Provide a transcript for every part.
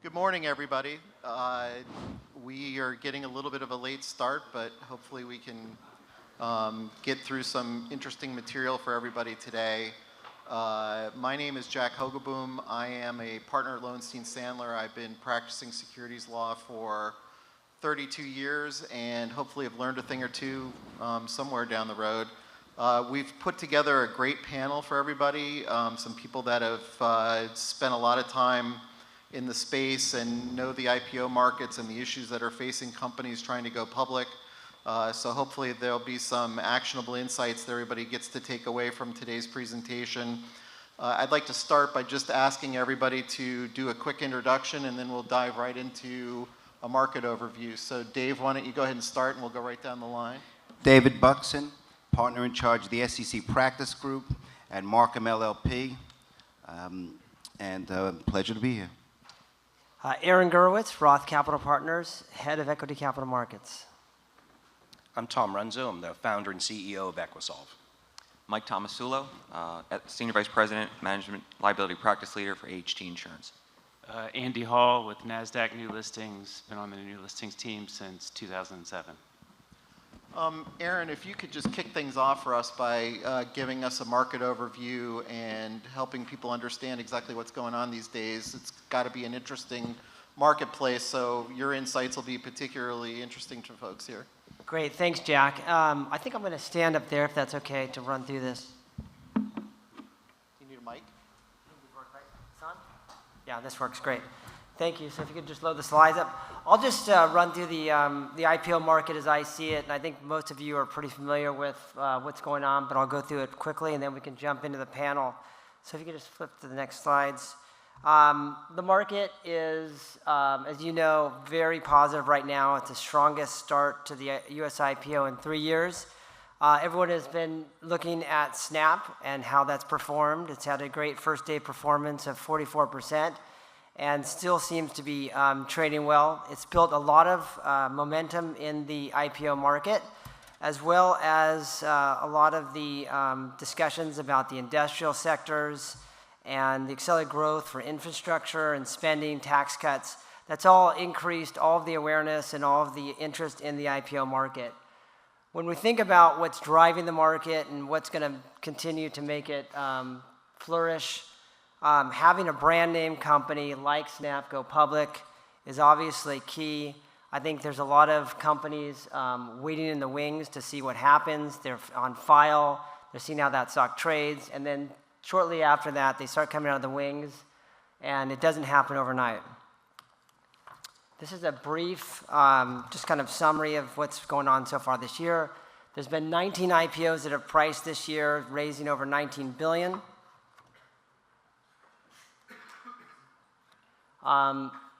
Good morning, everybody. We are getting a little bit of a late start, but hopefully we can get through some interesting material for everybody today. My name is Jack Hogeboom. I am a partner at Lowenstein Sandler. I've been practicing securities law for 32 years and hopefully have learned a thing or two somewhere down the road. We've put together a great panel for everybody, some people that have spent a lot of time in the space and know the IPO markets and the issues that are facing companies trying to go public. So hopefully there'll be some actionable insights that everybody gets to take away from today's presentation. I'd like to start by just asking everybody to do a quick introduction, and then we'll dive right into a market overview. So Dave, why don't you go ahead and start, and we'll go right down the line. David Buxton, partner in charge of the SEC Practice Group at Markham LLP, pleasure to be here. Aaron Gurwitz, ROTH Capital Partners, Head of Equity Capital Markets. I'm Tom Runzo. I'm the founder and CEO of Equisolve. Mike Tomasulo, Senior Vice President, Management Liability Practice Leader for AHT Insurance. Andy Hall with NASDAQ New Listings, been on the New Listings team since 2007. Aaron, if you could just kick things off for us by giving us a market overview and helping people understand exactly what's going on these days. It's got to be an interesting marketplace, so your insights will be particularly interesting to folks here. Great, thanks, Jack. I think I'm going to stand up there if that's okay to run through this. Do you need a mic? Yeah, this works great. Thank you. So if you could just load the slides up. I'll just run through the IPO market as I see it, and I think most of you are pretty familiar with what's going on, but I'll go through it quickly, and then we can jump into the panel. So if you could just flip to the next slides. The market is, as you know, very positive right now. It's the strongest start to the US IPO in 3 years. Everyone has been looking at Snap and how that's performed. It's had a great first day performance of 44%. And still seems to be trading well. It's built a lot of momentum in the IPO market, as well as a lot of the discussions about the industrial sectors and the accelerated growth for infrastructure and spending, tax cuts. That's all increased all of the awareness and all of the interest in the IPO market. When we think about what's driving the market and what's going to continue to make it flourish, having a brand name company like Snap go public is obviously key. I think there's a lot of companies waiting in the wings to see what happens. They're on file. They're seeing how that stock trades. And then shortly after that, they start coming out of the wings. And it doesn't happen overnight. This is a brief just kind of summary of what's going on so far this year. There's been 19 IPOs that have priced this year, raising over $19 billion.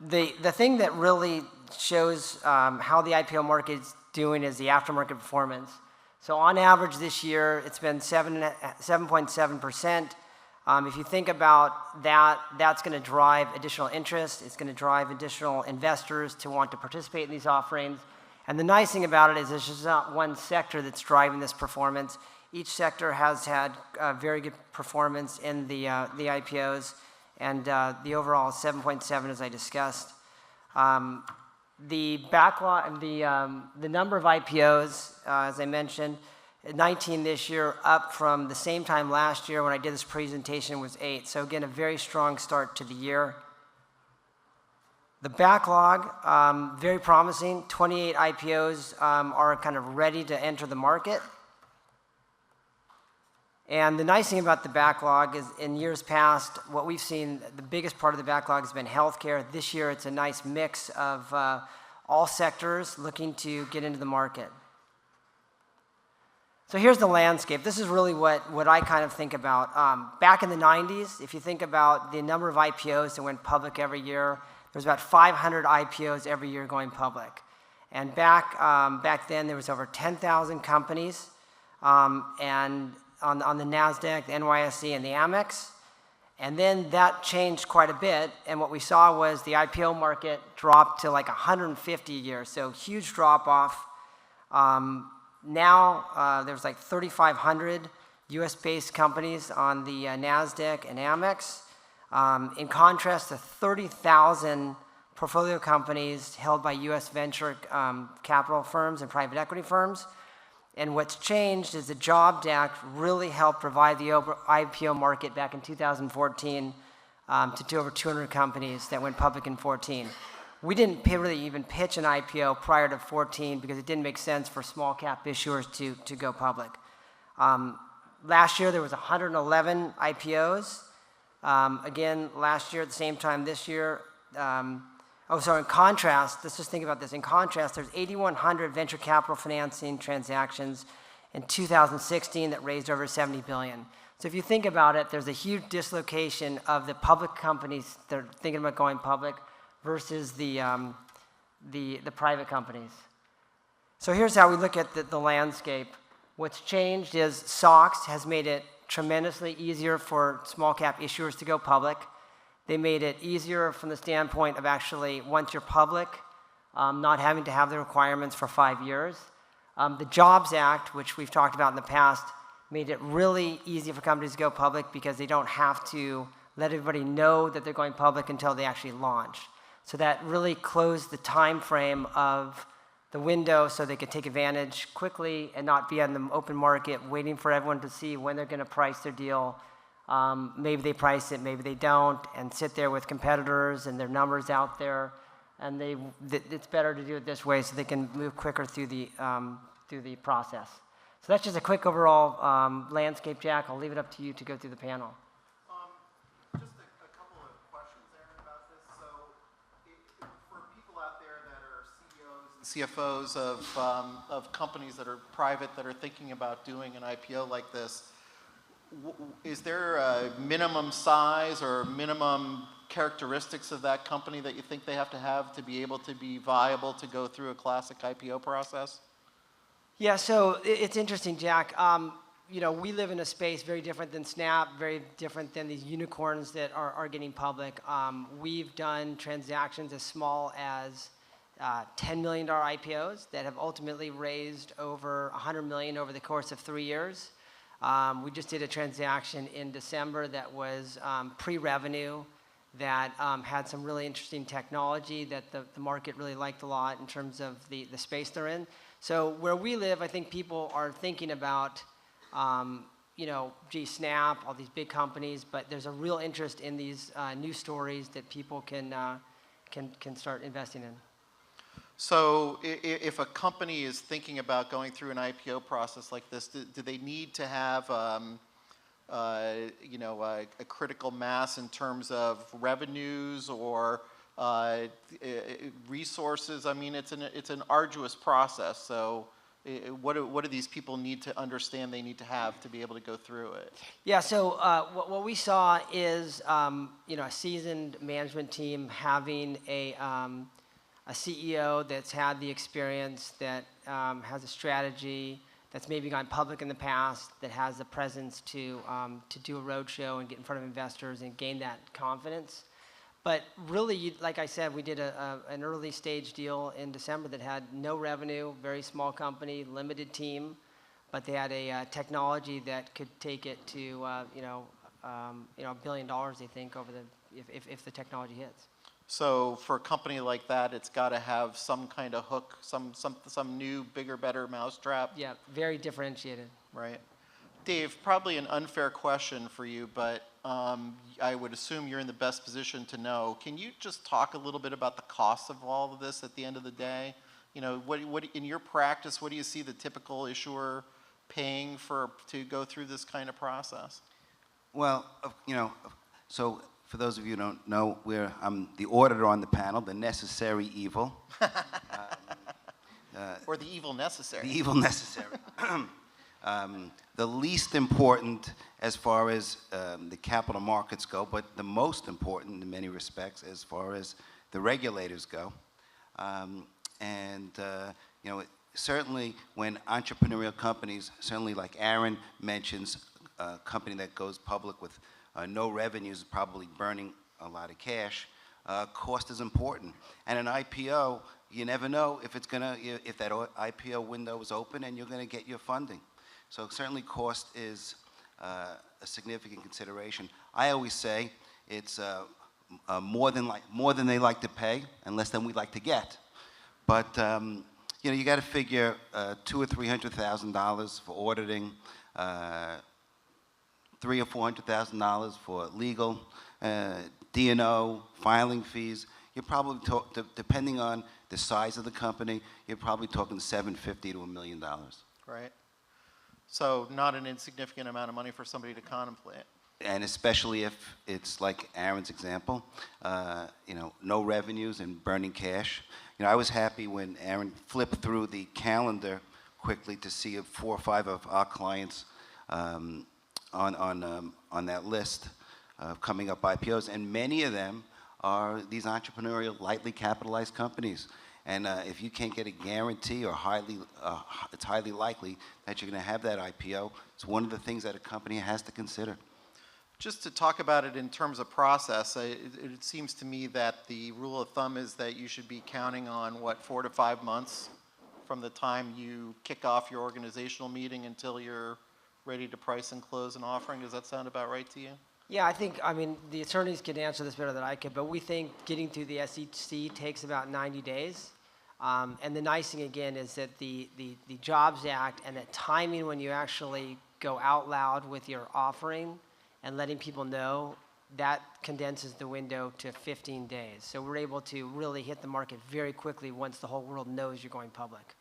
The thing that really shows how the IPO market is doing is the aftermarket performance. So on average this year, it's been 7.7%. If you think about that, that's going to drive additional interest. It's going to drive additional investors to want to participate in these offerings. And the nice thing about it is there's just not one sector that's driving this performance. Each sector has had very good performance in the IPOs. And the overall is 7.7, as I discussed. The backlog, the number of IPOs, as I mentioned, 19 this year, up from the same time last year when I did this presentation was 8. So again, a very strong start to the year. The backlog, very promising. 28 IPOs are kind of ready to enter the market. And the nice thing about the backlog is in years past, what we've seen, the biggest part of the backlog has been healthcare. This year, it's a nice mix of all sectors looking to get into the market. So here's the landscape. This is really what I kind of think about. Back in the 90s, if you think about the number of IPOs that went public every year, there was about 500 IPOs every year going public. And back then, there was over 10,000 companies. And on the NASDAQ, the NYSE, and the Amex. And then that changed quite a bit, and what we saw was the IPO market dropped to like 150 a year, so huge drop-off. Now there's like 3,500 US-based companies on the NASDAQ and Amex, in contrast to 30,000 portfolio companies held by U.S. venture capital firms and private equity firms. And what's changed is the Jobs Act really helped provide the IPO market back in 2014 to over 200 companies that went public in 2014. We didn't really even pitch an IPO prior to 2014 because it didn't make sense for small cap issuers to go public. Last year there was 111 IPOs. Again, last year at the same time this year, in contrast, let's just think about this. In contrast, there's 8,100 venture capital financing transactions in 2016 that raised over $70 billion. So if you think about it, there's a huge dislocation of the public companies that are thinking about going public versus the private companies. So here's how we look at the landscape. What's changed is SOX has made it tremendously easier for small cap issuers to go public. They made it easier from the standpoint of actually, once you're public, not having to have the requirements for 5 years. The Jobs Act, which we've talked about in the past, made it really easy for companies to go public because they don't have to let everybody know that they're going public until they actually launch. So that really closed the time frame of the window so they could take advantage quickly and not be on the open market waiting for everyone to see when they're going to price their deal. Maybe they price it, maybe they don't, and sit there with competitors and their numbers out there. And it's better to do it this way so they can move quicker through the process. So that's just a quick overall landscape, Jack. I'll leave it up to you to go through the panel. Just a couple of questions, Aaron, about this. So for people out there that are CEOs and CFOs of companies that are private that are thinking about doing an IPO like this, is there a minimum size or minimum characteristics of that company that you think they have to be able to be viable to go through a classic IPO process? Yeah, so it's interesting, Jack. We live in a space very different than Snap, very different than these unicorns that are getting public. We've done transactions as small as $10 million IPOs that have ultimately raised over $100 million over the course of 3 years. We just did a transaction in December that was pre-revenue that had some really interesting technology that the market really liked a lot in terms of the space they're in. So where we live, I think people are thinking about, Snap, all these big companies, but there's a real interest in these new stories that people can start investing in. So if a company is thinking about going through an IPO process like this, do they need to have a critical mass in terms of revenues or resources? I mean, it's an arduous process. So what do these people need to understand they need to have to be able to go through it? Yeah, so what we saw is a seasoned management team having a CEO that's had the experience, that has a strategy, that's maybe gone public in the past, that has the presence to do a roadshow and get in front of investors and gain that confidence. But really, like I said, we did an early stage deal in December that had no revenue, very small company, limited team, but they had a technology that could take it to $1 billion, they think, if the technology hits. So for a company like that, it's got to have some kind of hook, some new, bigger, better mousetrap. Yeah, very differentiated. Right. Dave, probably an unfair question for you, but I would assume you're in the best position to know. Can you just talk a little bit about the cost of all of this at the end of the day? What in your practice, what do you see the typical issuer paying to go through this kind of process? Well, so for those of you who don't know, I'm the auditor on the panel, the necessary evil. Or the evil necessary. The evil necessary. The least important as far as the capital markets go, but the most important in many respects as far as the regulators go. Certainly when entrepreneurial companies, certainly like Aaron mentions, a company that goes public with no revenues, probably burning a lot of cash, cost is important. And an IPO, you never know if that IPO window is open and you're going to get your funding. So certainly cost is a significant consideration. I always say it's more than they like to pay, and less than we like to get. But you got to figure $200,000 or $300,000 for auditing, $300,000 or $400,000 for legal, D&O, filing fees. You're probably depending on the size of the company, you're probably talking $750,000 to $1 million. Right. So not an insignificant amount of money for somebody to contemplate. And especially if it's like Aaron's example, no revenues and burning cash. I was happy when Aaron flipped through the calendar quickly to see 4 or 5 of our clients on that list of coming up IPOs, and many of them are these entrepreneurial, lightly capitalized companies. And if you can't get a guarantee, or it's highly likely that you're going to have that IPO, it's one of the things that a company has to consider. Just to talk about it in terms of process, it seems to me that the rule of thumb is that you should be counting on, 4 to 5 months from the time you kick off your organizational meeting until you're ready to price and close an offering. Does that sound about right to you? Yeah, I mean, the attorneys could answer this better than I could, but we think getting through the SEC takes about 90 days. And the nice thing, again, is that the Jobs Act and that timing when you actually go out loud with your offering and letting people know, that condenses the window to 15 days. So we're able to really hit the market very quickly once the whole world knows you're going public.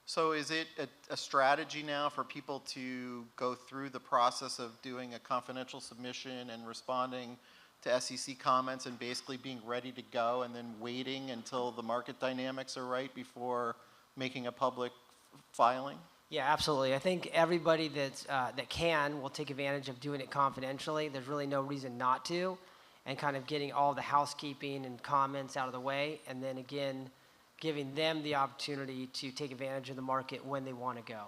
So is it a strategy now for people to go through the process of doing a confidential submission and responding to SEC comments and basically being ready to go, and then waiting until the market dynamics are right before making a public filing? Yeah, absolutely. I think everybody that can will take advantage of doing it confidentially. There's really no reason not to, and kind of getting all the housekeeping and comments out of the way, and then again, giving them the opportunity to take advantage of the market when they want to go.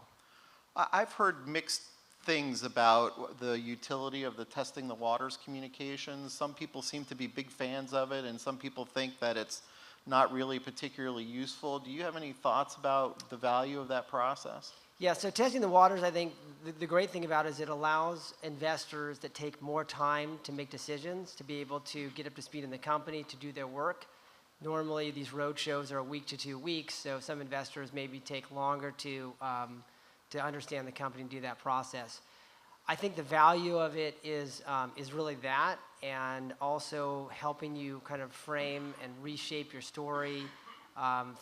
I've heard mixed things about the utility of the testing the waters communications. Some people seem to be big fans of it, and some people think that it's not really particularly useful. Do you have any thoughts about the value of that process? Yeah, so testing the waters, I think the great thing about it is it allows investors that take more time to make decisions, to be able to get up to speed in the company, to do their work. Normally, these roadshows are a week to 2 weeks, so some investors maybe take longer to understand the company and do that process. I think the value of it is really that, and also helping you kind of frame and reshape your story,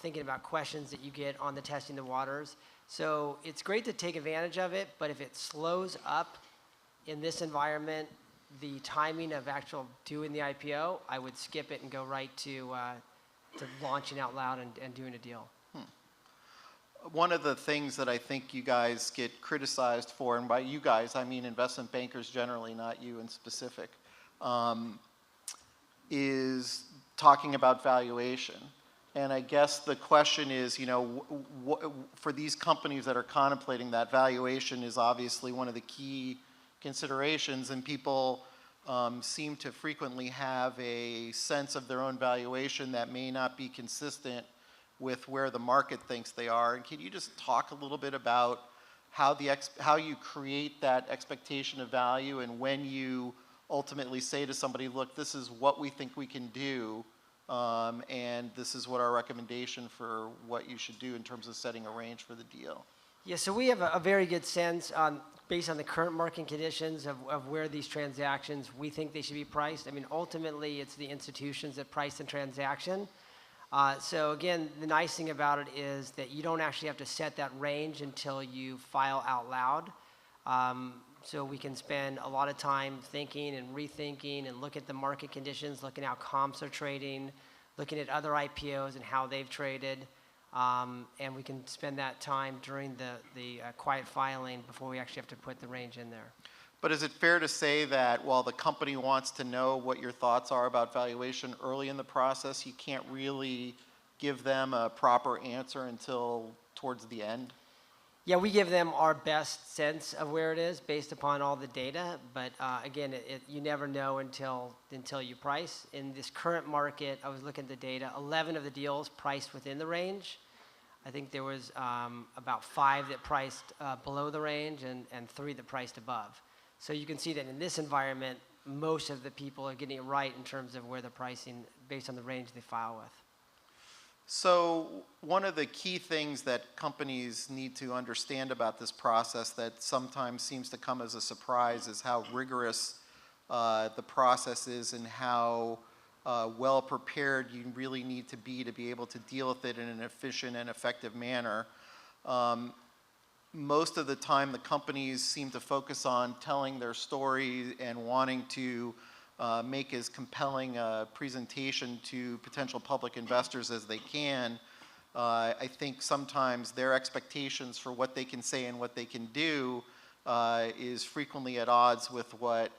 thinking about questions that you get on the testing the waters. So it's great to take advantage of it, but if it slows up in this environment, the timing of actual doing the IPO, I would skip it and go right to launching out loud and doing a deal. One of the things that I think you guys get criticized for, and by you guys I mean investment bankers generally, not you in specific, is talking about valuation. And I guess the question is, for these companies that are contemplating that, valuation is obviously one of the key considerations, and people seem to frequently have a sense of their own valuation that may not be consistent with where the market thinks they are. And can you just talk a little bit about how you create that expectation of value, and when you ultimately say to somebody, look, this is what we think we can do, and this is what our recommendation for what you should do in terms of setting a range for the deal? Yeah, so we have a very good sense based on the current market conditions of where these transactions we think they should be priced. I mean, ultimately, it's the institutions that price the transaction. So again, the nice thing about it is that you don't actually have to set that range until you file out loud. So we can spend a lot of time thinking and rethinking and look at the market conditions, looking at how comps are trading, looking at other IPOs and how they've traded. And we can spend that time during the quiet filing before we actually have to put the range in there. But is it fair to say that while the company wants to know what your thoughts are about valuation early in the process, you can't really give them a proper answer until towards the end? Yeah, we give them our best sense of where it is based upon all the data. But again, you never know until you price. In this current market, I was looking at the data, 11 of the deals priced within the range. I think there was about 5 that priced below the range and 3 that priced above. So you can see that in this environment, most of the people are getting it right in terms of where the pricing, based on the range they file with? So one of the key things that companies need to understand about this process that sometimes seems to come as a surprise is how rigorous the process is and how well prepared you really need to be able to deal with it in an efficient and effective manner. Most of the time the companies seem to focus on telling their story and wanting to make as compelling a presentation to potential public investors as they can. I think sometimes their expectations for what they can say and what they can do is frequently at odds with what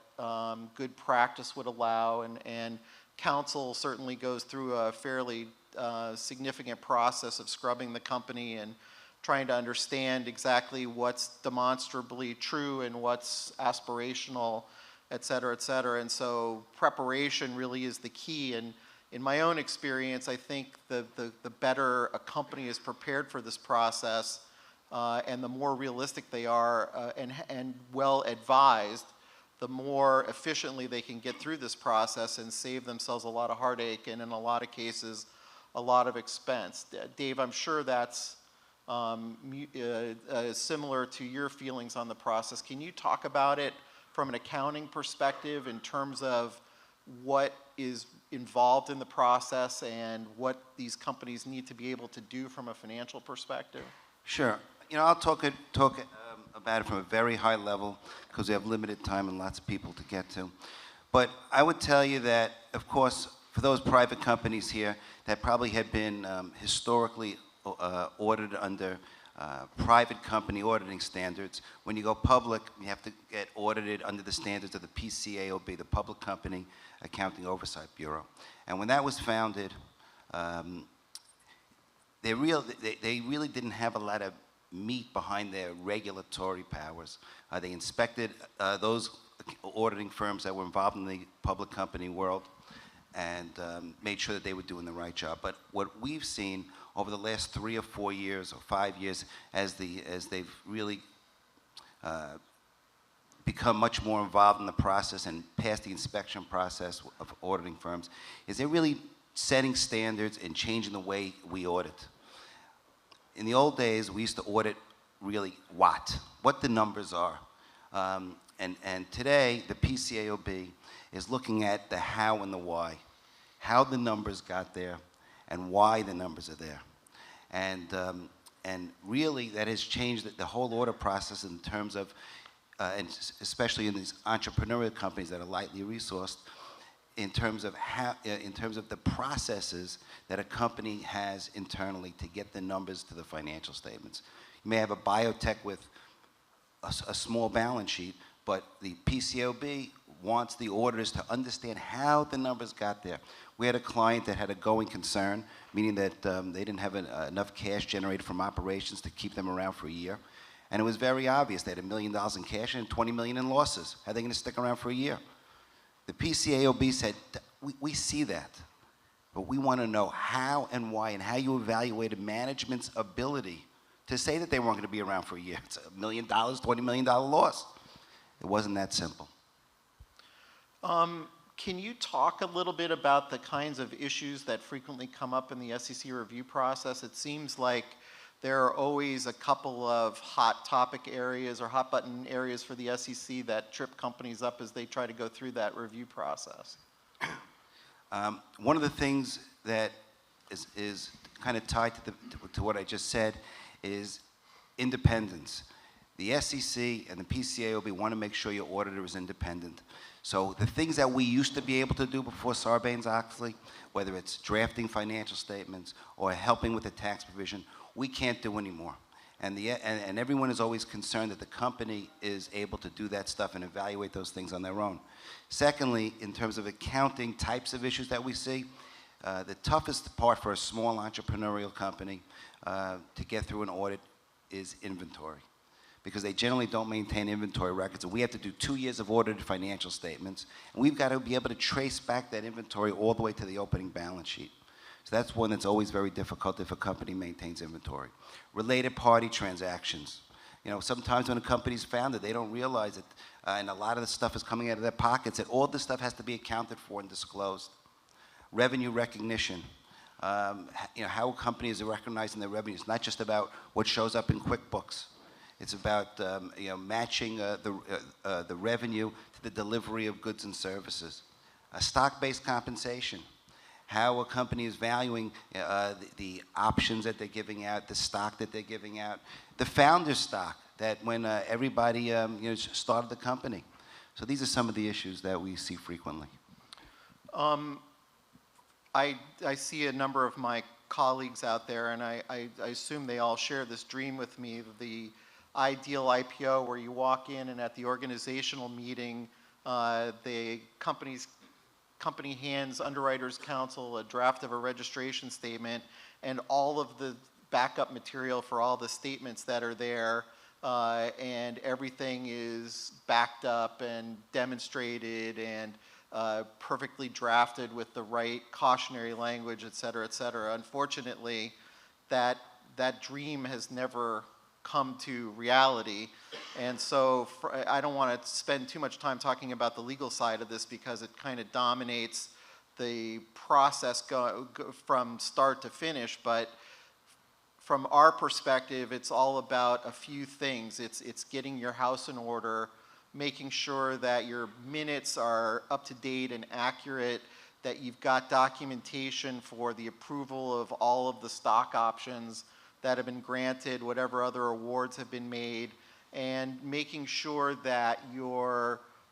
good practice would allow, and counsel certainly goes through a fairly significant process of scrubbing the company and trying to understand exactly what's demonstrably true and what's aspirational, et cetera, et cetera. And so preparation really is the key. And in my own experience, I think the better a company is prepared for this process and the more realistic they are and well advised, the more efficiently they can get through this process and save themselves a lot of heartache and in a lot of cases, a lot of expense. Dave, I'm sure that's similar to your feelings on the process. Can you talk about it from an accounting perspective in terms of what is involved in the process and what these companies need to be able to do from a financial perspective? Sure. I'll talk about it from a very high level because we have limited time and lots of people to get to. But I would tell you that, of course, for those private companies here that probably had been historically audited under private company auditing standards, when you go public, you have to get audited under the standards of the PCAOB, the Public Company Accounting Oversight Bureau. And when that was founded, they really didn't have a lot of meat behind their regulatory powers. They inspected those auditing firms that were involved in the public company world and made sure that they were doing the right job. But what we've seen over the last 3 or 4 years or 5 years, as they've really become much more involved in the process and past the inspection process of auditing firms, is they're really setting standards and changing the way we audit. In the old days, we used to audit really what the numbers are. And today, the PCAOB is looking at the how and the why, how the numbers got there and why the numbers are there. And really, that has changed the whole audit process in terms of, and especially in these entrepreneurial companies that are lightly resourced, in terms of the processes that a company has internally to get the numbers to the financial statements. You may have a biotech with a small balance sheet, but the PCAOB wants the auditors to understand how the numbers got there. We had a client that had a going concern, meaning that they didn't have enough cash generated from operations to keep them around for a year. And it was very obvious. They had $1 million in cash and $20 million in losses. How are they going to stick around for a year? The PCAOB said, we see that, but we want to know how and why and how you evaluated management's ability to say that they weren't going to be around for a year. It's $1 million, $20 million loss. It wasn't that simple. Can you talk a little bit about the kinds of issues that frequently come up in the SEC review process? It seems like there are always a couple of hot topic areas or hot button areas for the SEC that trip companies up as they try to go through that review process. One of the things that is kind of tied to what I just said is independence. The SEC and the PCAOB want to make sure your auditor is independent. So the things that we used to be able to do before Sarbanes-Oxley, whether it's drafting financial statements or helping with the tax provision, we can't do anymore. And everyone is always concerned that the company is able to do that stuff and evaluate those things on their own. Secondly, in terms of accounting types of issues that we see, the toughest part for a small entrepreneurial company to get through an audit is inventory, because they generally don't maintain inventory records. And we have to do 2 years of audited financial statements. And we've got to be able to trace back that inventory all the way to the opening balance sheet. So that's one that's always very difficult if a company maintains inventory. Related party transactions. You know, sometimes when a company's founded, they don't realize it, and a lot of the stuff is coming out of their pockets, and all this stuff has to be accounted for and disclosed. Revenue recognition. You know, how companies are recognizing their revenues, not just about what shows up in QuickBooks. It's about you know, matching the revenue to the delivery of goods and services. Stock-based compensation. How a company is valuing the options that they're giving out, the stock that they're giving out, the founder's stock that when everybody you know, started the company. So these are some of the issues that we see frequently. I see a number of my colleagues out there, and I assume they all share this dream with me, the ideal IPO where you walk in and at the organizational meeting, the company hands Underwriters Council a draft of a registration statement and all of the backup material for all the statements that are there, and everything is backed up and demonstrated and perfectly drafted with the right cautionary language, et cetera, et cetera. Unfortunately, that dream has never come to reality. And so I don't want to spend too much time talking about the legal side of this because it kind of dominates the process from start to finish. But from our perspective, it's all about a few things. It's getting your house in order, making sure that your minutes are up to date and accurate, that you've got documentation for the approval of all of the stock options that have been granted, whatever other awards have been made, and making sure that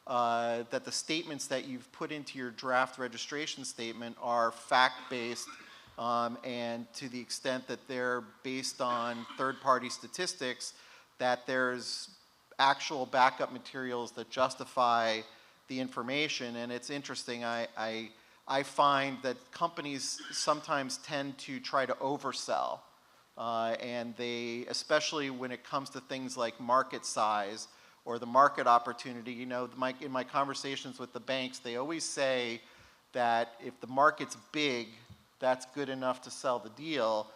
that the statements that you've put into your draft registration statement are fact-based, and to the extent that they're based on third-party statistics, that there's actual backup materials that justify the information. And it's interesting, I find that companies sometimes tend to try to oversell, and they, especially when it comes to things like market size or the market opportunity, you know, in my conversations with the banks, they always say that if the market's big, that's good enough to sell the deal.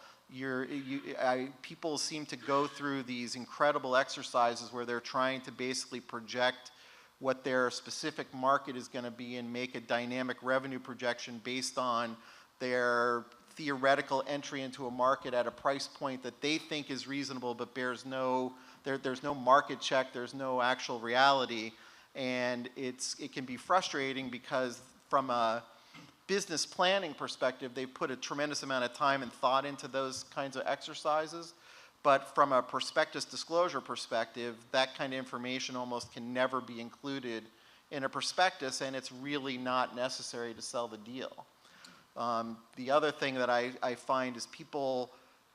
People seem to go through these incredible exercises where they're trying to basically project what their specific market is going to be and make a dynamic revenue projection based on their theoretical entry into a market at a price point that they think is reasonable but there's no market check, there's no actual reality. And it can be frustrating because from a business planning perspective, they put a tremendous amount of time and thought into those kinds of exercises. But from a prospectus disclosure perspective, that kind of information almost can never be included in a prospectus, and it's really not necessary to sell the deal. The other thing that I find is people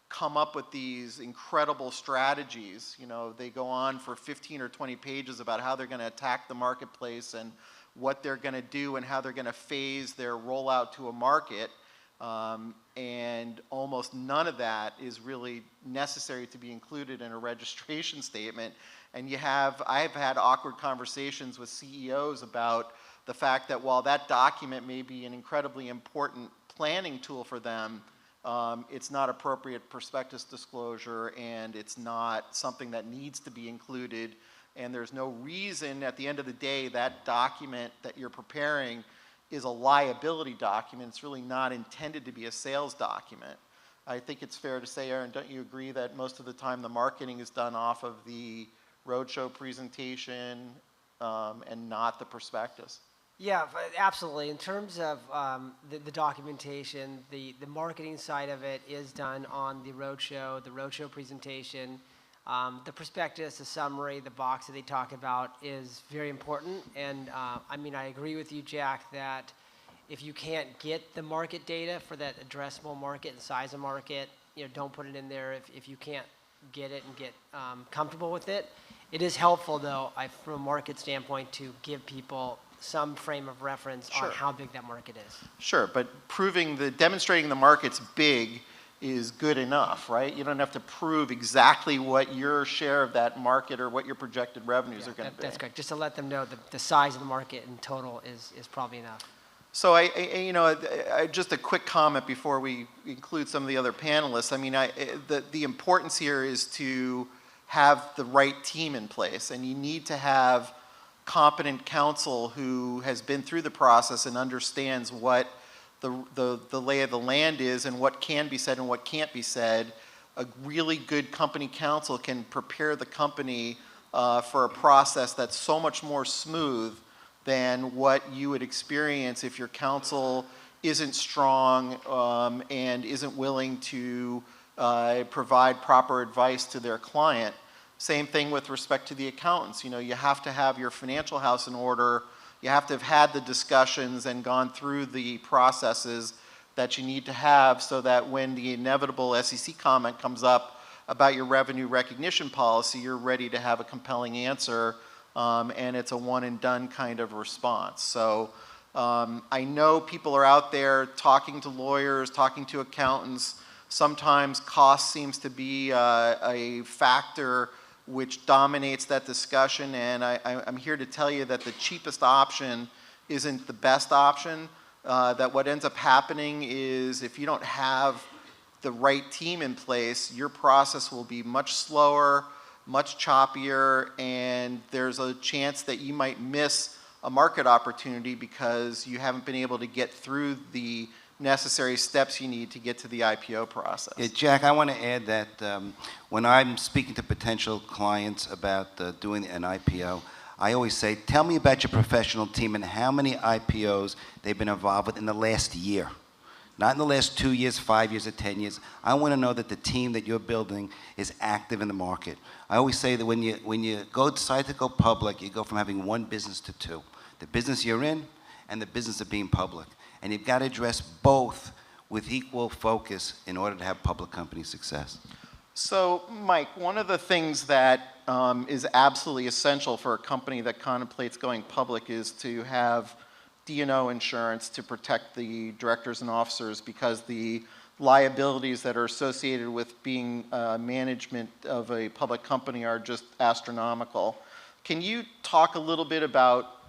come up with these incredible strategies. You know, they go on for 15 or 20 pages about how they're going to attack the marketplace and what they're going to do and how they're going to phase their rollout to a market, and almost none of that is really necessary to be included in a registration statement. And I've had awkward conversations with CEOs about the fact that while that document may be an incredibly important planning tool for them, it's not appropriate prospectus disclosure, and it's not something that needs to be included. And there's no reason at the end of the day that document that you're preparing is a liability document. It's really not intended to be a sales document. I think it's fair to say, Aaron, don't you agree that most of the time the marketing is done off of the roadshow presentation and not the prospectus? Yeah, absolutely. In terms of the documentation, the marketing side of it is done on the roadshow presentation. The prospectus, the summary, the box that they talk about is very important. And I mean, I agree with you, Jack, that if you can't get the market data for that addressable market and size of market, you know, don't put it in there if you can't get it and get comfortable with it. It is helpful, though, from a market standpoint, to give people some frame of reference on how big that market is. Sure, but demonstrating the market's big is good enough, right? You don't have to prove exactly what your share of that market or what your projected revenues are going to be. That's correct. Just to let them know the size of the market in total is probably enough. So just a quick comment before we include some of the other panelists. I mean, the importance here is to have the right team in place, and you need to have competent counsel who has been through the process and understands what the lay of the land is and what can be said and what can't be said. A really good company counsel can prepare the company for a process that's so much more smooth than what you would experience if your counsel isn't strong and isn't willing to provide proper advice to their client. Same thing with respect to the accountants. You know, you have to have your financial house in order. You have to have had the discussions and gone through the processes that you need to have so that when the inevitable SEC comment comes up about your revenue recognition policy, you're ready to have a compelling answer, and it's a one and done kind of response. So I know people are out there talking to lawyers, talking to accountants. Sometimes cost seems to be a factor which dominates that discussion, and I'm here to tell you that the cheapest option isn't the best option. That what ends up happening is if you don't have the right team in place, your process will be much slower, much choppier, and there's a chance that you might miss a market opportunity because you haven't been able to get through the necessary steps you need to get to the IPO process. Yeah, Jack, I want to add that when I'm speaking to potential clients about doing an IPO, I always say, tell me about your professional team and how many IPOs they've been involved with in the last year. Not in the last 2 years, 5 years, or 10 years. I want to know that the team that you're building is active in the market. I always say that when you decide to go public, you go from having one business to two. The business you're in and the business of being public. And you've got to address both with equal focus in order to have public company success. So, Mike, one of the things that is absolutely essential for a company that contemplates going public is to have D&O insurance to protect the directors and officers, because the liabilities that are associated with being management of a public company are just astronomical. Can you talk a little bit about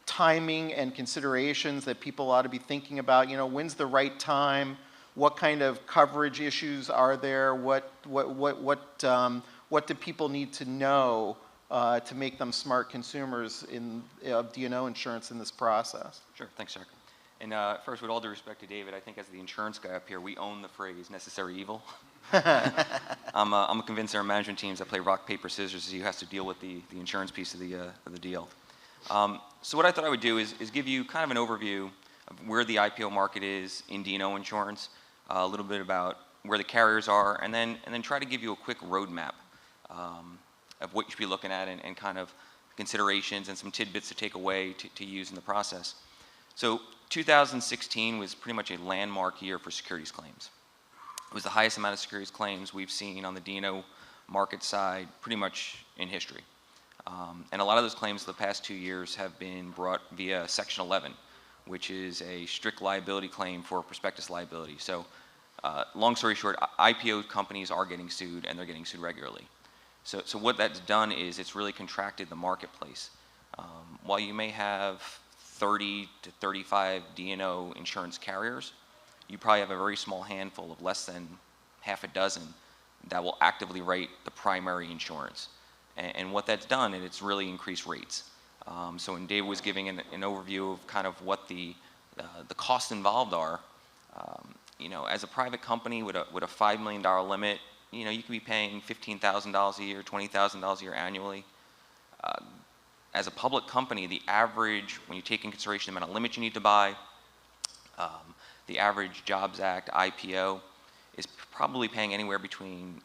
timing and considerations that people ought to be thinking about? You know, when's the right time? What kind of coverage issues are there? What do people need to know to make them smart consumers of D&O insurance in this process? Sure, thanks, Jack. And first, with all due respect to David, I think as the insurance guy up here, we own the phrase necessary evil. I'm convinced there are management teams that play rock, paper, scissors, so you have to deal with the insurance piece of the deal. So what I thought I would do is give you kind of an overview of where the IPO market is in D&O insurance, a little bit about where the carriers are, and then try to give you a quick roadmap of what you should be looking at and kind of considerations and some tidbits to take away to use in the process. So 2016 was pretty much a landmark year for securities claims. It was the highest amount of securities claims we've seen on the D&O market side pretty much in history. And a lot of those claims the past 2 years have been brought via Section 11, which is a strict liability claim for prospectus liability. So long story short, IPO companies are getting sued, and they're getting sued regularly. So what that's done is it's really contracted the marketplace. While you may have 30 to 35 D&O insurance carriers, you probably have a very small handful of less than half a dozen that will actively write the primary insurance. And what that's done, and it's really increased rates. So when Dave was giving an overview of kind of what the costs involved are, you know, as a private company with a $5 million limit, you know, you could be paying $15,000 a year, $20,000 a year annually. As a public company, the average, when you take in consideration the amount of limit you need to buy, the average Jobs Act IPO is probably paying anywhere between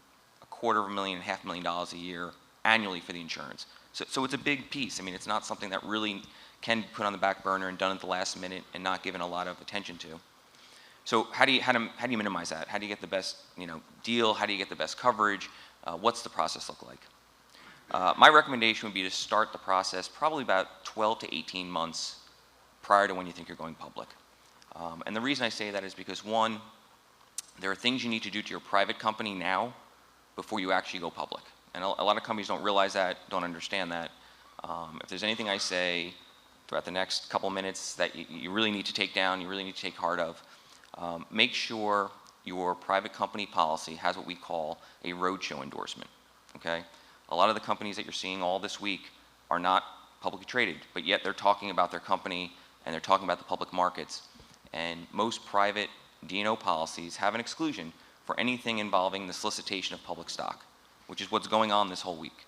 $250,000 and $500,000 a year annually for the insurance. So it's a big piece. I mean, it's not something that really can be put on the back burner and done at the last minute and not given a lot of attention to. So how do you minimize that? How do you get the best, you know, deal? How do you get the best coverage? What's the process look like? My recommendation would be to start the process probably about 12 to 18 months prior to when you think you're going public. And the reason I say that is because, one, there are things you need to do to your private company now before you actually go public. And a lot of companies don't realize that, don't understand that. If there's anything I say throughout the next couple minutes that you really need to take down, you really need to take heart of, make sure your private company policy has what we call a roadshow endorsement. okay? A lot of the companies that you're seeing all this week are not publicly traded, but yet they're talking about their company and they're talking about the public markets. And most private D&O policies have an exclusion for anything involving the solicitation of public stock, which is what's going on this whole week.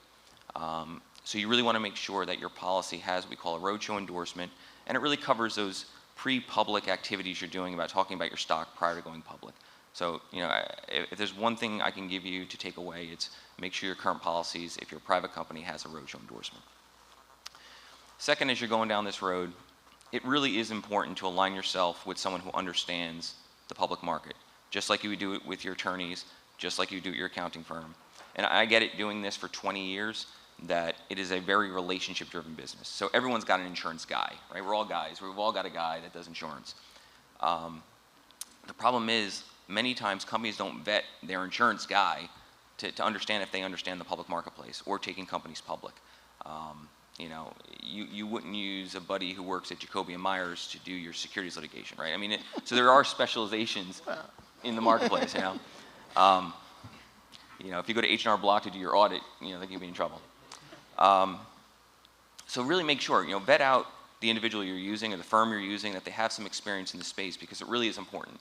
So you really want to make sure that your policy has what we call a roadshow endorsement, and it really covers those pre-public activities you're doing about talking about your stock prior to going public. So, you know, if there's one thing I can give you to take away, it's make sure your current policies, if you're a private company, has a roadshow endorsement. Second, as you're going down this road, it really is important to align yourself with someone who understands the public market, just like you would do it with your attorneys, just like you do at your accounting firm. And I get it doing this for 20 years, that it is a very relationship-driven business. So everyone's got an insurance guy, right? We're all guys. We've all got a guy that does insurance. The problem is, many times companies don't vet their insurance guy to understand if they understand the public marketplace or taking companies public. You know, you wouldn't use a buddy who works at Jacoby & Myers to do your securities litigation, right? I mean, so there are specializations in the marketplace, you know. You know, if you go to H&R Block to do your audit, you know, they could be in trouble. So really make sure, you know, vet out the individual you're using or the firm you're using, that they have some experience in the space, because it really is important.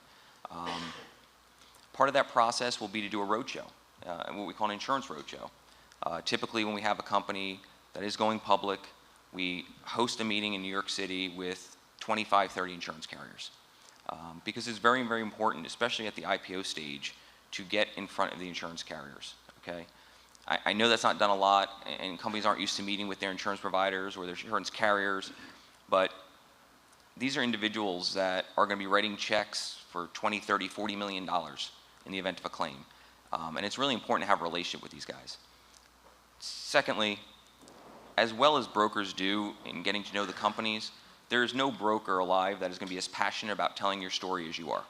Part of that process will be to do a roadshow, what we call an insurance roadshow. Typically when we have a company that is going public, we host a meeting in New York City with 25, 30 insurance carriers. Because it's very, very important, especially at the IPO stage, to get in front of the insurance carriers, okay? I know that's not done a lot, and companies aren't used to meeting with their insurance providers or their insurance carriers, but these are individuals that are going to be writing checks for $20, $30, $40 million in the event of a claim. And it's really important to have a relationship with these guys. Secondly, as well as brokers do in getting to know the companies, there is no broker alive that is going to be as passionate about telling your story as you are.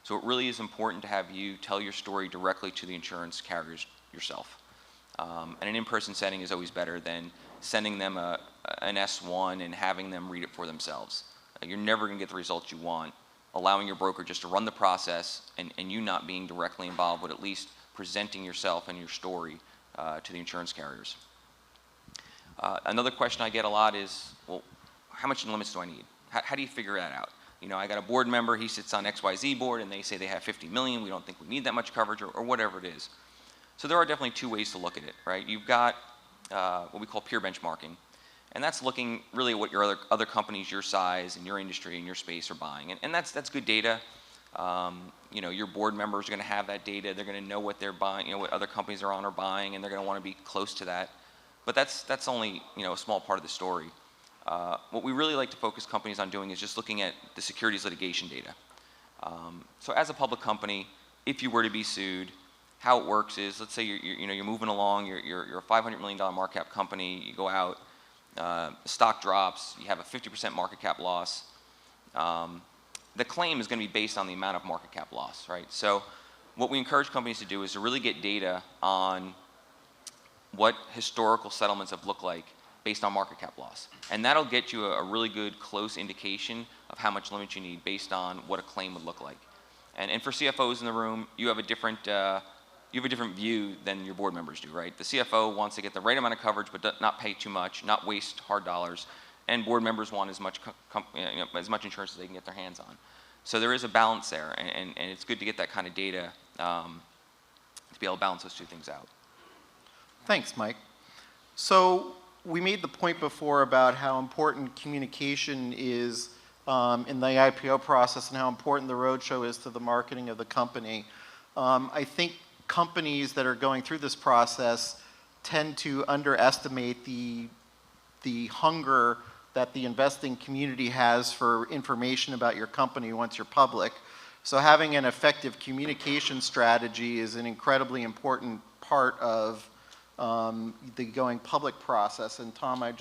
So it really is important to have you tell your story directly to the insurance carriers yourself. And an in-person setting is always better than sending them an S1 and having them read it for themselves. You're never going to get the results you want, allowing your broker just to run the process and you not being directly involved, but at least presenting yourself and your story to the insurance carriers. Another question I get a lot is, well, how much in limits do I need? How do you figure that out? You know, I got a board member, he sits on XYZ board, and they say they have 50 million, we don't think we need that much coverage, or whatever it is. So there are definitely two ways to look at it, right? You've got what we call peer benchmarking, and that's looking really at what your other companies your size and your industry and your space are buying, and that's good data. You know, your board members are going to have that data. They're going to know what they're buying, you know, what other companies are buying, and they're going to want to be close to that. But that's only, you know, a small part of the story. What we really like to focus companies on doing is just looking at the securities litigation data. So as a public company, if you were to be sued, how it works is, let's say you're moving along, you're a $500 million market cap company, you go out, the stock drops, you have a 50% market cap loss. The claim is going to be based on the amount of market cap loss, right? So what we encourage companies to do is to really get data on what historical settlements have looked like based on market cap loss. And that'll get you a really good close indication of how much limit you need based on what a claim would look like. And for CFOs in the room, you have a different view than your board members do, right? The CFO wants to get the right amount of coverage but not pay too much, not waste hard dollars. And board members want as much insurance as they can get their hands on. So there is a balance there, and it's good to get that kind of data to be able to balance those two things out. Thanks, Mike. So we made the point before about how important communication is in the IPO process and how important the roadshow is to the marketing of the company. I think companies that are going through this process tend to underestimate the hunger that the investing community has for information about your company once you're public. So having an effective communication strategy is an incredibly important part of the going public process. And Tom, I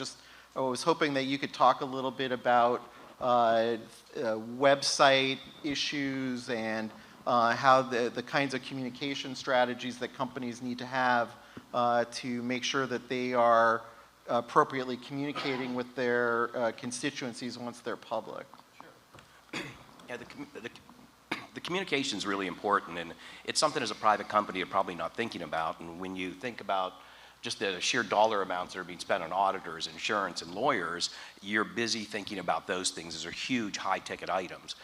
was hoping that you could talk a little bit about website issues and how the kinds of communication strategies that companies need to have to make sure that they are appropriately communicating with their constituencies once they're public. Sure. Yeah, the communication is really important, and it's something as a private company you're probably not thinking about. And when you think about just the sheer dollar amounts that are being spent on auditors, insurance, and lawyers, you're busy thinking about those things. Those are huge high-ticket items.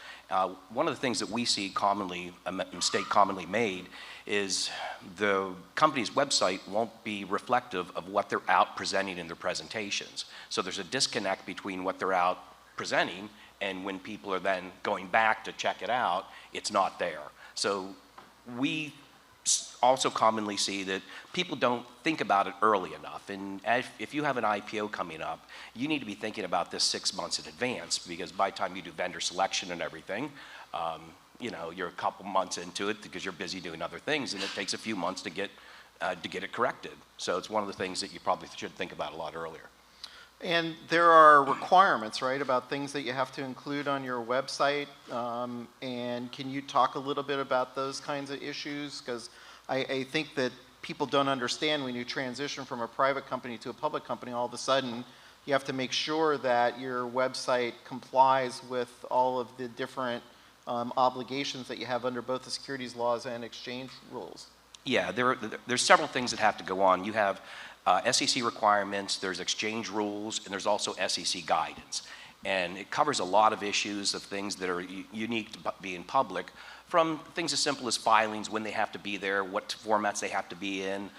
One of the things that we see commonly, a mistake commonly made, is the company's website won't be reflective of what they're out presenting in their presentations. So there's a disconnect between what they're out presenting and when people are then going back to check it out, it's not there. So we also commonly see that people don't think about it early enough. And if you have an IPO coming up, you need to be thinking about this 6 months in advance, because by the time you do vendor selection and everything, you know, you're a couple months into it because you're busy doing other things, and it takes a few months to get it corrected. So it's one of the things that you probably should think about a lot earlier. And there are requirements, right, about things that you have to include on your website. And can you talk a little bit about those kinds of issues? Because I think that people don't understand when you transition from a private company to a public company, all of a sudden you have to make sure that your website complies with all of the different obligations that you have under both the securities laws and exchange rules. Yeah, there's several things that have to go on. You have SEC requirements, there's exchange rules, and there's also SEC guidance. And it covers a lot of issues of things that are unique to being public, from things as simple as filings, when they have to be there, what formats they have to be in,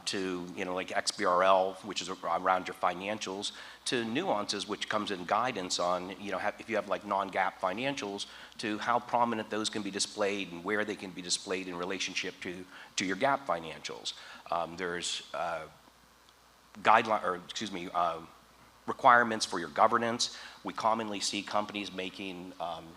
to, you know, like XBRL, which is around your financials, to nuances, which comes in guidance on, you know, if you have like non-GAAP financials, to how prominent those can be displayed and where they can be displayed in relationship to your GAAP financials. There's requirements for your governance. We commonly see companies making,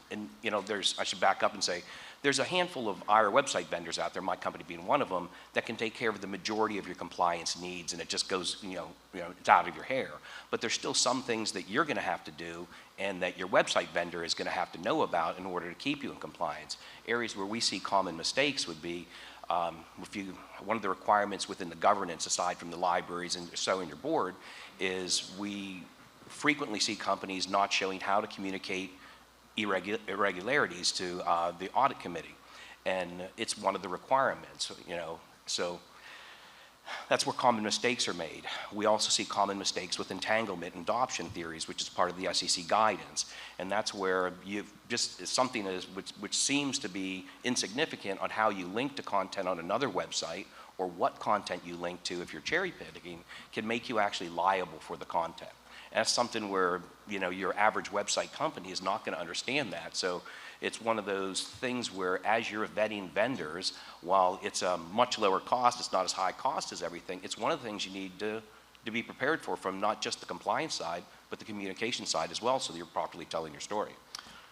and you know, I should back up and say, there's a handful of IR website vendors out there, my company being one of them, that can take care of the majority of your compliance needs, and it just goes, you know, it's out of your hair. But there's still some things that you're going to have to do, and that your website vendor is going to have to know about in order to keep you in compliance. Areas where we see common mistakes would be, one of the requirements within the governance, aside from the libraries and so in your board, is we frequently see companies not showing how to communicate irregularities to the audit committee, and it's one of the requirements. You know, so that's where common mistakes are made. We also see common mistakes with entanglement and adoption theories, which is part of the SEC guidance, and that's where something which seems to be insignificant on how you link to content on another website, or what content you link to if you're cherry picking, can make you actually liable for the content. And that's something where, you know, your average website company is not going to understand that. So it's one of those things where, as you're vetting vendors, while it's a much lower cost, it's not as high cost as everything, it's one of the things you need to be prepared for, from not just the compliance side, but the communication side as well, so that you're properly telling your story.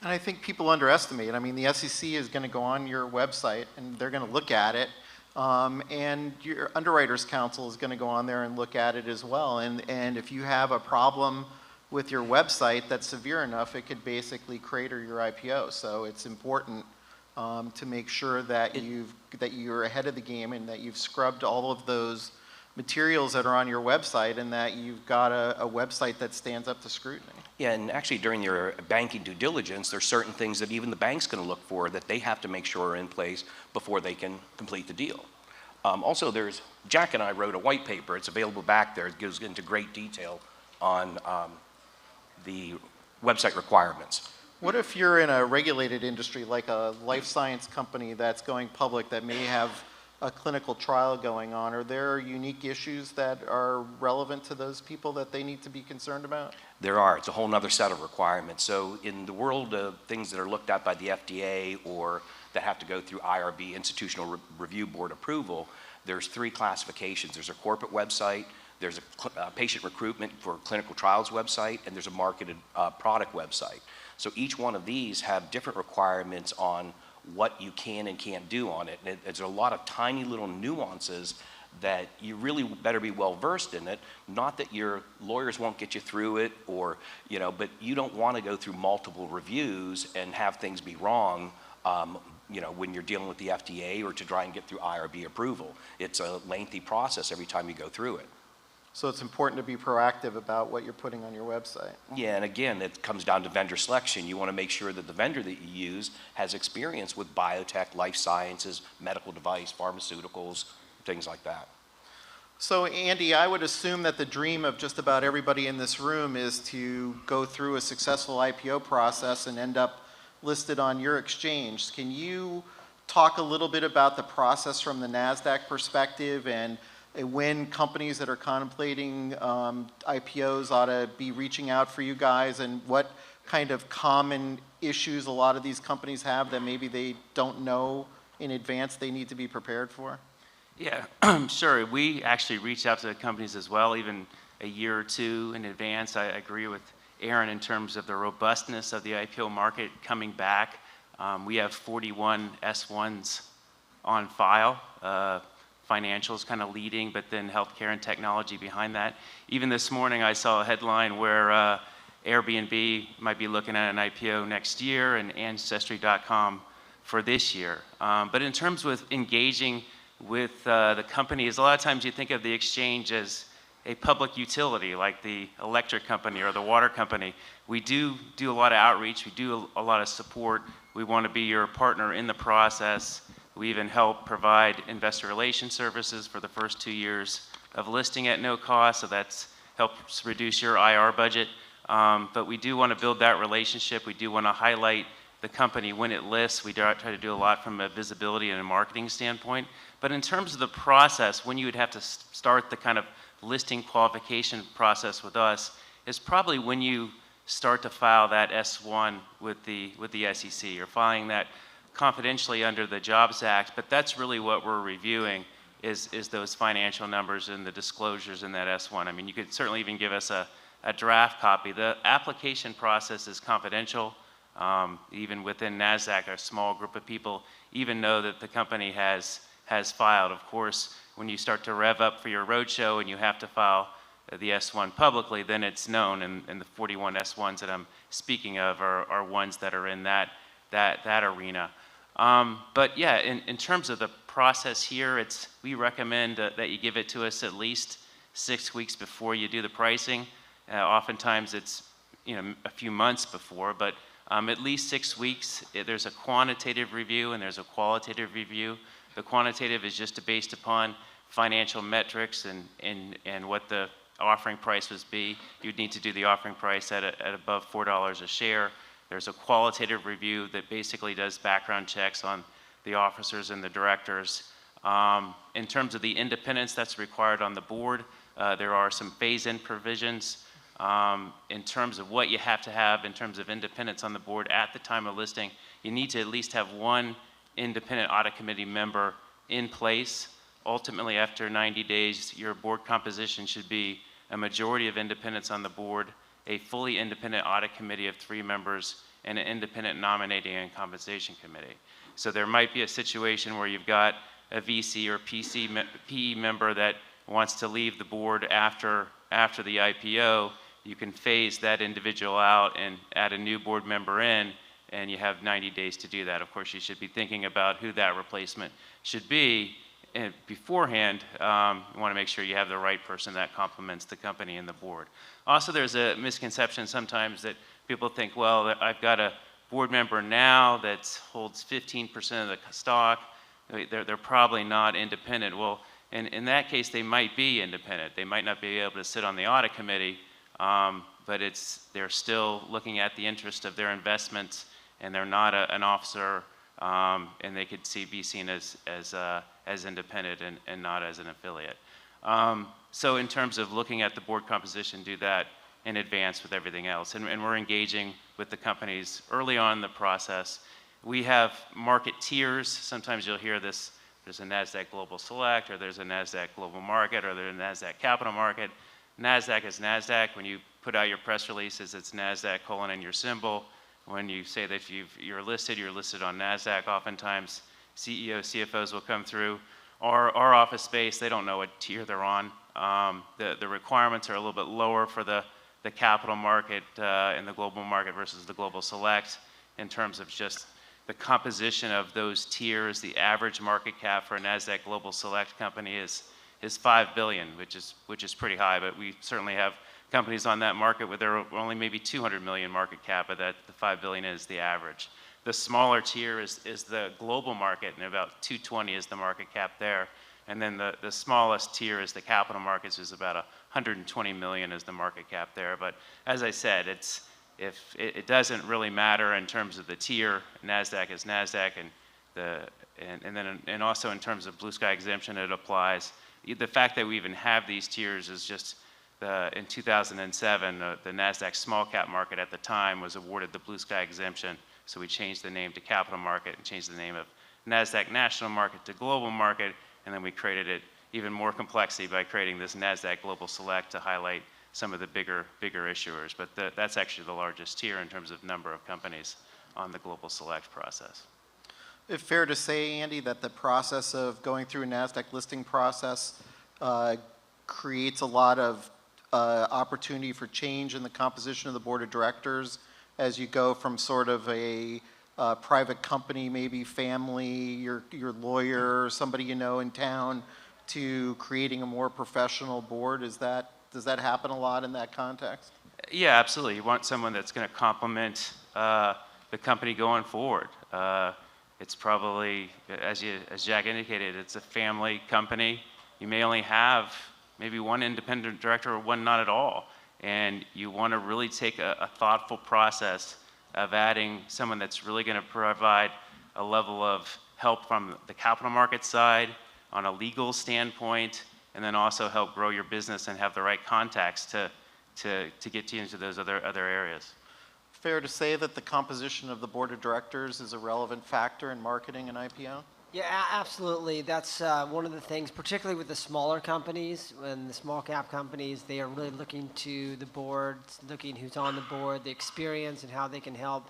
And I think people underestimate. I mean, the SEC is going to go on your website and they're going to look at it. And your underwriters council is going to go on there and look at it as well. And if you have a problem with your website that's severe enough, it could basically crater your IPO. So it's important to make sure that you're ahead of the game, and that you've scrubbed all of those materials that are on your website, and that you've got a website that stands up to scrutiny. Yeah, and actually during your banking due diligence, there's certain things that even the bank's going to look for that they have to make sure are in place before they can complete the deal. Also, Jack and I wrote a white paper. It's available back there. It goes into great detail on the website requirements. What if you're in a regulated industry, like a life science company that's going public, that may have a clinical trial going on? Are there unique issues that are relevant to those people that they need to be concerned about? There are. It's a whole other set of requirements. So in the world of things that are looked at by the FDA, or that have to go through IRB, Institutional Review Board approval, there's 3 classifications. There's a corporate website, there's a patient recruitment for clinical trials website, and there's a marketed product website. So each one of these have different requirements on what you can and can't do on it. And there's a lot of tiny little nuances that you really better be well versed in it. Not that your lawyers won't get you through it, or, you know, but you don't want to go through multiple reviews and have things be wrong, you know, when you're dealing with the FDA, or to try and get through IRB approval. It's a lengthy process every time you go through it. So it's important to be proactive about what you're putting on your website. Yeah, and again, it comes down to vendor selection. You want to make sure that the vendor that you use has experience with biotech, life sciences, medical device, pharmaceuticals, things like that. So Andy, I would assume that the dream of just about everybody in this room is to go through a successful IPO process and end up listed on your exchange. Can you talk a little bit about the process from the NASDAQ perspective and when companies that are contemplating IPOs ought to be reaching out for you guys, and what kind of common issues a lot of these companies have that maybe they don't know in advance they need to be prepared for? Yeah, sure. We actually reach out to the companies as well, even a year or two in advance. I agree with Aaron in terms of the robustness of the IPO market coming back. We have 41 S1s on file, financials kind of leading, but then healthcare and technology behind that. Even this morning, I saw a headline where Airbnb might be looking at an IPO next year and Ancestry.com for this year. But in terms of engaging with the companies, a lot of times you think of the exchange as a public utility like the electric company or the water company. We do a lot of outreach, we do a lot of support. We want to be your partner in the process. We even help provide investor relations services for the first 2 years of listing at no cost, so that's helps reduce your IR budget. But we do want to build that relationship. We do want to highlight the company when it lists. We try to do a lot from a visibility and a marketing standpoint. But in terms of the process, when you would have to start the kind of listing qualification process with us, is probably when you start to file that S1 with the SEC. You're filing that confidentially under the Jobs Act, but that's really what we're reviewing is those financial numbers and the disclosures in that S1. I mean, you could certainly even give us a draft copy. The application process is confidential. Even within NASDAQ, a small group of people even know that the company has filed. Of course, when you start to rev up for your roadshow and you have to file the S1 publicly, then it's known, and the 41 S1s that I'm speaking of are ones that are in that arena. But yeah, in terms of the process here, we recommend that you give it to us at least 6 weeks before you do the pricing. Oftentimes it's a few months before, but at least 6 weeks. There's a quantitative review and there's a qualitative review. The quantitative is just based upon financial metrics and what the offering price would be. You'd need to do the offering price at above $4 a share. There's a qualitative review that basically does background checks on the officers and the directors. In terms of the independence that's required on the board, there are some phase-in provisions in terms of what you have to have in terms of independence on the board at the time of listing. You need to at least have one independent audit committee member in place. Ultimately, after 90 days, your board composition should be a majority of independents on the board, a fully independent audit committee of 3 members, and an independent nominating and compensation committee. So there might be a situation where you've got a VC or PE member that wants to leave the board after the IPO. You can phase that individual out and add a new board member in, and you have 90 days to do that. Of course, you should be thinking about who that replacement should be beforehand. You want to make sure you have the right person that complements the company and the board. Also, there's a misconception sometimes that people think, well, I've got a board member now that holds 15% of the stock. They're probably not independent. Well, in that case, they might be independent. They might not be able to sit on the audit committee, but they're still looking at the interest of their investments, and they're not an officer, and they could be seen as independent and not as an affiliate. So in terms of looking at the board composition, do that in advance with everything else. And we're engaging with the companies early on in the process. We have market tiers. Sometimes you'll hear this, there's a NASDAQ Global Select, or there's a NASDAQ Global Market, or there's a NASDAQ Capital Market. NASDAQ is NASDAQ. When you put out your press releases, it's NASDAQ : and your symbol. When you say that you're listed on NASDAQ. Oftentimes, CEOs, CFOs will come through our office space. They don't know what tier they're on. The requirements are a little bit lower for the capital market and the global market versus the global select in terms of just the composition of those tiers. The average market cap for a NASDAQ Global Select company is $5 billion, which is pretty high, but we certainly have companies on that market where there are only maybe 200 million market cap, but that the 5 billion is the average. The smaller tier is the global market, and about 220 is the market cap there. And then the smallest tier is the capital markets, is about 120 million is the market cap there. But as I said, it doesn't really matter in terms of the tier. NASDAQ is NASDAQ, and also in terms of blue sky exemption, it applies. The fact that we even have these tiers is just in 2007, the NASDAQ small cap market at the time was awarded the blue sky exemption. So we changed the name to capital market and changed the name of NASDAQ national market to global market. And then we created it even more complexity by creating this NASDAQ Global Select to highlight some of the bigger issuers. But that's actually the largest tier in terms of number of companies on the Global Select process. Is it fair to say, Andy, that the process of going through a NASDAQ listing process creates a lot of opportunity for change in the composition of the board of directors as you go from sort of a private company, maybe family, your lawyer, somebody you know in town, to creating a more professional board? Does that happen a lot in that context? Yeah, absolutely. You want someone that's going to complement the company going forward. It's probably, as Jack indicated, it's a family company. You may only have maybe one independent director or one not at all. And you want to really take a thoughtful process of adding someone that's really going to provide a level of help from the capital market side on a legal standpoint, and then also help grow your business and have the right contacts to get you into those other areas. Fair to say that the composition of the board of directors is a relevant factor in marketing an IPO? Yeah, absolutely. That's one of the things, particularly with the smaller companies and the small cap companies, they are really looking to the board, looking who's on the board, the experience, and how they can help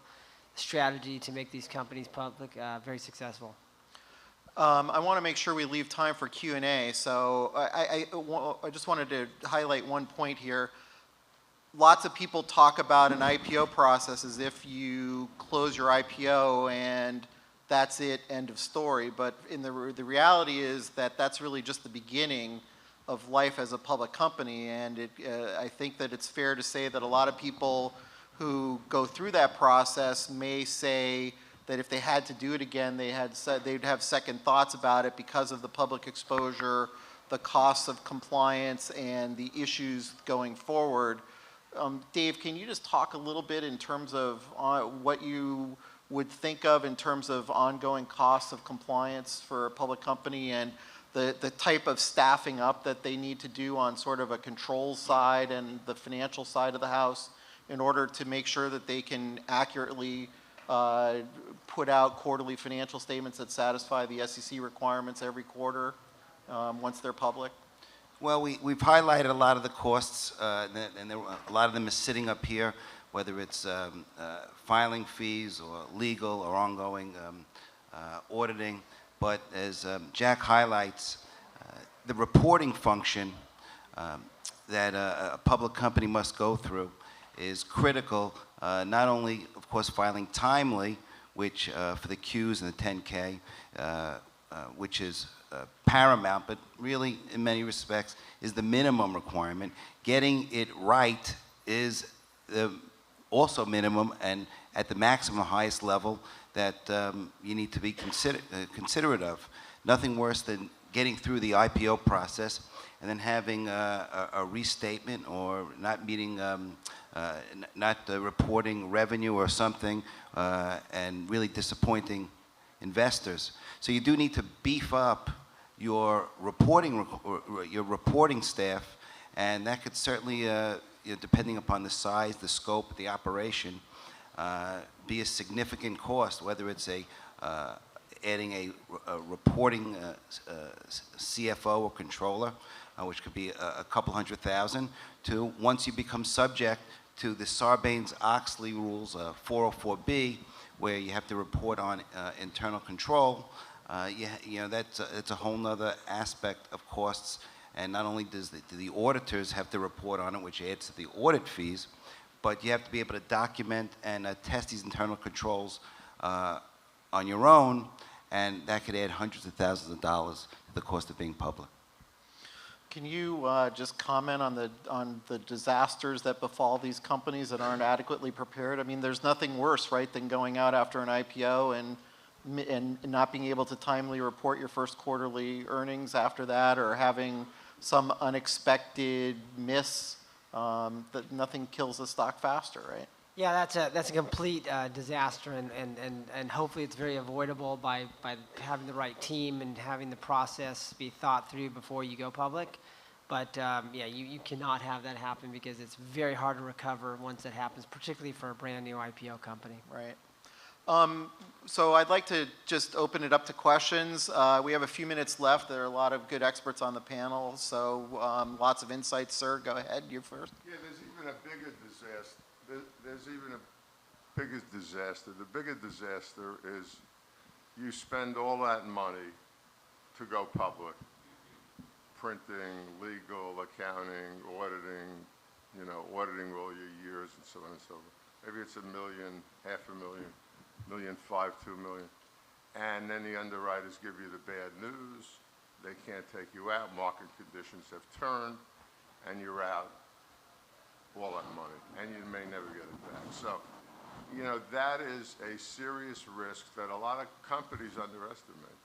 strategy to make these companies public very successful. I want to make sure we leave time for Q&A, so I just wanted to highlight one point here. Lots of people talk about an IPO process as if you close your IPO and that's it, end of story. But the reality is that that's really just the beginning of life as a public company. And I think that it's fair to say that a lot of people who go through that process may say that if they had to do it again, they'd have second thoughts about it because of the public exposure, the costs of compliance, and the issues going forward. Dave, can you just talk a little bit in terms of what you would think of in terms of ongoing costs of compliance for a public company and the type of staffing up that they need to do on sort of a control side and the financial side of the house in order to make sure that they can accurately put out quarterly financial statements that satisfy the SEC requirements every quarter once they're public? Well, we've highlighted a lot of the costs, and a lot of them is sitting up here, whether it's filing fees or legal or ongoing auditing. But as Jack highlights, the reporting function that a public company must go through is critical, not only, of course, filing timely, which for the Qs and the 10K, which is paramount, but really, in many respects, is the minimum requirement. Getting it right is also minimum and at the maximum highest level that you need to be considerate of. Nothing worse than getting through the IPO process and then having a restatement or not meeting, not reporting revenue or something, and really disappointing investors. So you do need to beef up your reporting staff, and that could certainly, depending upon the size, the scope, the operation, be a significant cost, whether it's adding a reporting CFO or controller, which could be a couple $100,000, to once you become subject to the Sarbanes-Oxley rules, 404B, where you have to report on internal control. That's a whole nother aspect of costs. And not only do the auditors have to report on it, which adds to the audit fees, but you have to be able to document and test these internal controls on your own, and that could add hundreds of thousands of dollars to the cost of being public. Can you just comment on the disasters that befall these companies that aren't adequately prepared? I mean, there's nothing worse, right, than going out after an IPO and and not being able to timely report your first quarterly earnings after that, or having some unexpected miss, that nothing kills the stock faster, right? Yeah, that's a complete disaster, and hopefully it's very avoidable by having the right team and having the process be thought through before you go public. But yeah, you cannot have that happen because it's very hard to recover once it happens, particularly for a brand new IPO company. Right. So I'd like to just open it up to questions. We have a few minutes left. There are a lot of good experts on the panel, so lots of insights, sir. Go ahead, you first. Yeah, there's even a bigger disaster. There's even a bigger disaster. The bigger disaster is you spend all that money to go public. Printing, legal, accounting, auditing, auditing all your years and so on and so forth. Maybe it's $1 million, $500,000, $1.5 million, $2 million. And then the underwriters give you the bad news. They can't take you out. Market conditions have turned, and you're out all that money, and you may never get it back. So, that is a serious risk that a lot of companies underestimate.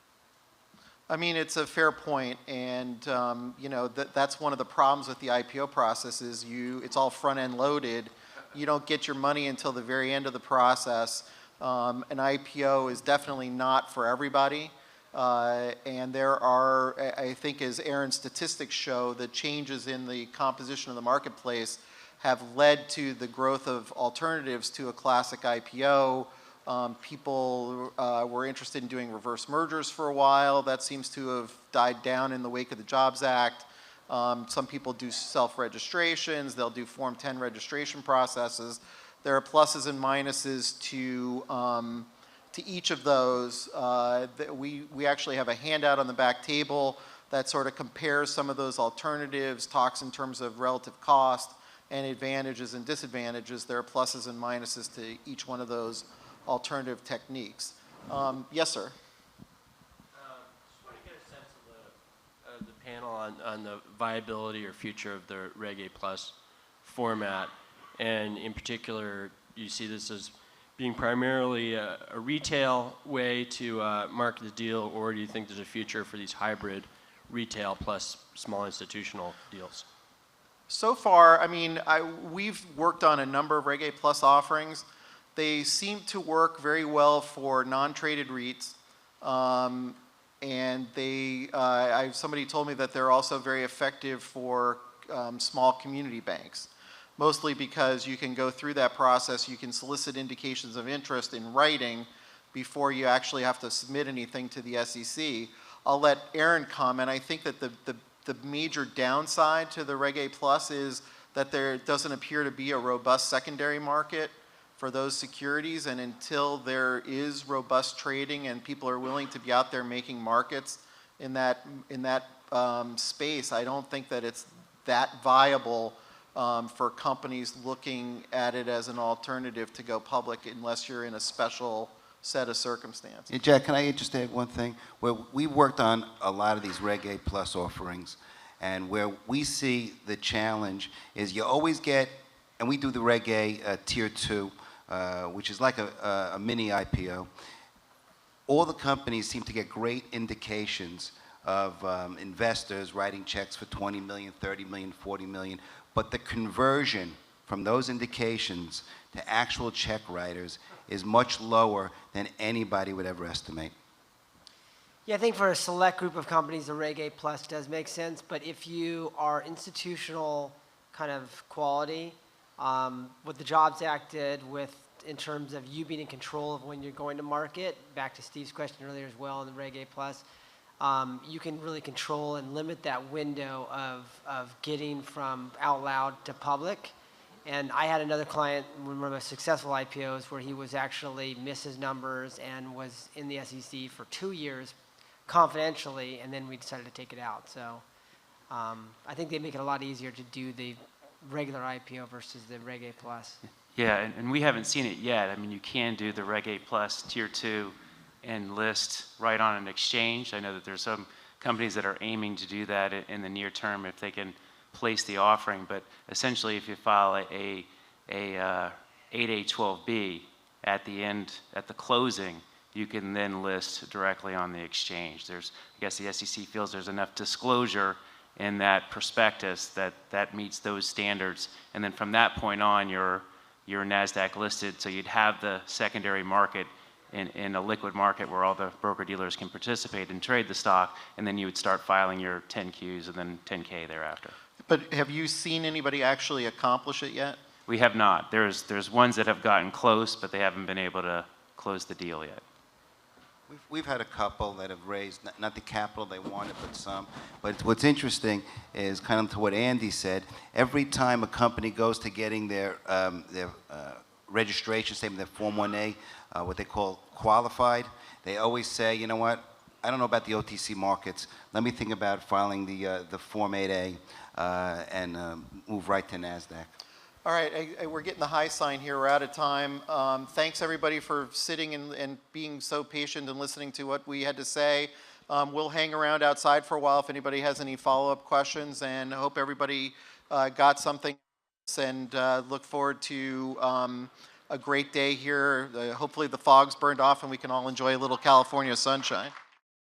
I mean, it's a fair point, and that's one of the problems with the IPO process is it's all front-end loaded. You don't get your money until the very end of the process. An IPO is definitely not for everybody, and there are, I think, as Aaron's statistics show, the changes in the composition of the marketplace have led to the growth of alternatives to a classic IPO. People were interested in doing reverse mergers for a while. That seems to have died down in the wake of the Jobs Act. Some people do self-registrations. They'll do Form 10 registration processes. There are pluses and minuses to each of those. We actually have a handout on the back table that sort of compares some of those alternatives, talks in terms of relative cost and advantages and disadvantages. There are pluses and minuses to each one of those alternative techniques. Yes, sir. Just want to get a sense of the panel on the viability or future of the Reg A Plus format, and in particular, you see this as being primarily a retail way to market the deal, or do you think there's a future for these hybrid retail plus small institutional deals? So far, I mean, we've worked on a number of Reg A Plus offerings. They seem to work very well for non-traded REITs, and somebody told me that they're also very effective for small community banks, mostly because you can go through that process. You can solicit indications of interest in writing before you actually have to submit anything to the SEC. I'll let Aaron comment. I think that the major downside to the Reg A Plus is that there doesn't appear to be a robust secondary market for those securities, and until there is robust trading and people are willing to be out there making markets in that space, I don't think that it's that viable for companies looking at it as an alternative to go public unless you're in a special set of circumstances. Hey, Jack, can I just add one thing? Well, we worked on a lot of these Reg A Plus offerings, and where we see the challenge is you always get, and we do the Reg A Tier 2, which is like a mini IPO. All the companies seem to get great indications of investors writing checks for 20 million, 30 million, 40 million, but the conversion from those indications to actual check writers is much lower than anybody would ever estimate. Yeah, I think for a select group of companies, the Reg A Plus does make sense, but if you are institutional kind of quality, what the Jobs Act did in terms of you being in control of when you're going to market, back to Steve's question earlier as well on the Reg A Plus, you can really control and limit that window of getting from out loud to public. And I had another client, one of my successful IPOs, where he was actually missed his numbers and was in the SEC for 2 years confidentially, and then we decided to take it out. So I think they make it a lot easier to do the regular IPO versus the Reg A Plus. Yeah, and we haven't seen it yet. I mean, you can do the Reg A Plus Tier 2 and list right on an exchange. I know that there's some companies that are aiming to do that in the near term if they can place the offering. But essentially, if you file a 8A12B at the closing, you can then list directly on the exchange. I guess the SEC feels there's enough disclosure in that prospectus that meets those standards. And then from that point on, you're NASDAQ listed, so you'd have the secondary market in a liquid market where all the broker-dealers can participate and trade the stock, and then you would start filing your 10Qs and then 10K thereafter. But have you seen anybody actually accomplish it yet? We have not. There's ones that have gotten close, but they haven't been able to close the deal yet. We've had a couple that have raised, not the capital they wanted, but some. But what's interesting is kind of to what Andy said, every time a company goes to getting their registration statement, their Form 1A, what they call qualified, they always say, you know what, I don't know about the OTC markets. Let me think about filing the Form 8A and move right to NASDAQ. All right, we're getting the high sign here. We're out of time. Thanks everybody for sitting and being so patient and listening to what we had to say. We'll hang around outside for a while if anybody has any follow-up questions, and I hope everybody got something, and look forward to a great day here. Hopefully the fog's burned off and we can all enjoy a little California sunshine.